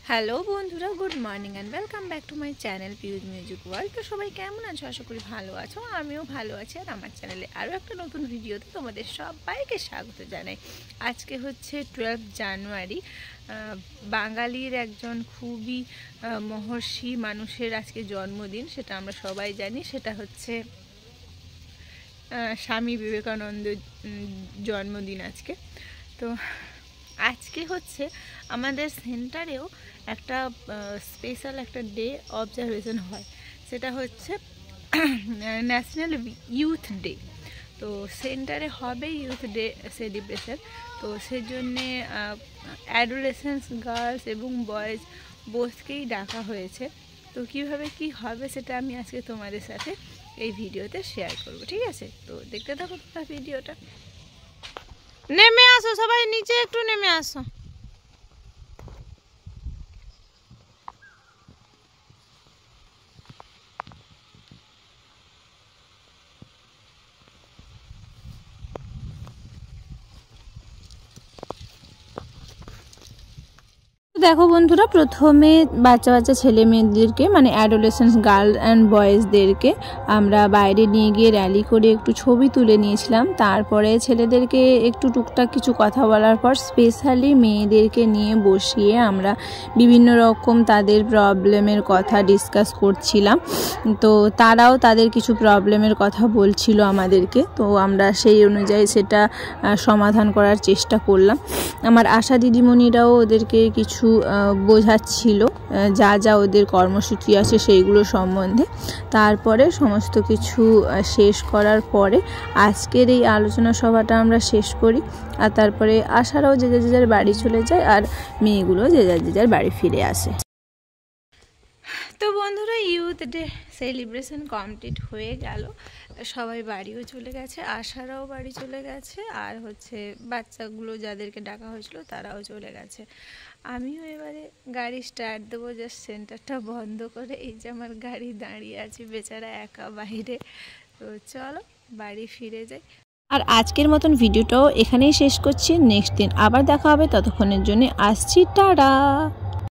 Hello বন্ধুরা, good morning and welcome back to my channel Piu's music world. তো সবাই কেমন আছো? আশা করি ভালো আছো। আমিও ভালো আছি। আর আমার চ্যানেলে আরও একটা নতুন ভিডিওতে তোমাদের সবাইকে স্বাগত জানাই। আজকে হচ্ছে 12 জানুয়ারি। বাঙালির একজন খুবই মহর্ষি মানুষের আজকে জন্মদিন, সেটা আমরা সবাই জানি। সেটা হচ্ছে স্বামী বিবেকানন্দ জন্মদিন আজকে। তো আজকে হচ্ছে আমাদের সেন্টারেও একটা স্পেশাল একটা ডে অবজারভেশন হয়, সেটা হচ্ছে ন্যাশনাল ইউথ ডে। তো সেন্টারে হবে ইউথ ডে সেলিব্রেশন। তো সেজন্যে অ্যাডোলেসেন্স গার্লস এবং বয়েজ বোথকেই ডাকা হয়েছে। তো কিভাবে কি হবে সেটা আমি আজকে তোমাদের সাথে এই ভিডিওতে শেয়ার করব, ঠিক আছে? তো দেখতে থাকো তোমরা ভিডিওটা। নেমে আসো সবাই, নিচে একটু নেমে আসো। দেখো বন্ধুরা, প্রথমে বাচ্চা বাচ্চা ছেলে মেয়েদেরকে মানে অ্যাডোলেসেন্স গার্ল অ্যান্ড বয়েজদেরকে আমরা বাইরে নিয়ে গিয়ে র্যালি করে একটু ছবি তুলে নিয়েছিলাম। তারপরে ছেলেদেরকে একটু টুকটাক কিছু কথা বলার পর স্পেশালি মেয়েদেরকে নিয়ে বসিয়ে আমরা বিভিন্ন রকম তাদের প্রবলেমের কথা ডিসকাস করছিলাম। তো তারাও তাদের কিছু প্রবলেমের কথা বলছিল আমাদেরকে। তো আমরা সেই অনুযায়ী সেটা সমাধান করার চেষ্টা করলাম। আমার আশা দিদিমণিরাও ওদেরকে কিছু বোঝাচ্ছিল যা যা ওদের কর্মসূচি আছে সেইগুলো সম্বন্ধে। তারপরে সমস্ত কিছু শেষ করার পরে আজকের এই আলোচনা সভাটা আমরা শেষ করি। আর তারপরে আশারাও যে যার বাড়ি চলে যায় আর মেয়েগুলো যে যার বাড়ি ফিরে আসে। তো বন্ধুরা, ইউথ ডে সেলিব্রেশন কমপ্লিট হয়ে গেল। সবাই বাড়িও চলে গেছে, আশারাও বাড়ি চলে গেছে, আর হচ্ছে বাচ্চাগুলো যাদেরকে ডাকা হয়েছিল তারাও চলে গেছে। আমিও এবারে গাড়ি স্টার্ট দেবো, জাস্ট সেন্টারটা বন্ধ করে। এই যে আমার গাড়ি দাঁড়িয়ে আছে, বেচারা একা বাইরে। তো চলো বাড়ি ফিরে যাই। আর আজকের মতন ভিডিওটাও এখানেই শেষ করছি। নেক্সট দিন আবার দেখা হবে, ততক্ষণের জন্য আসছি, টাটা।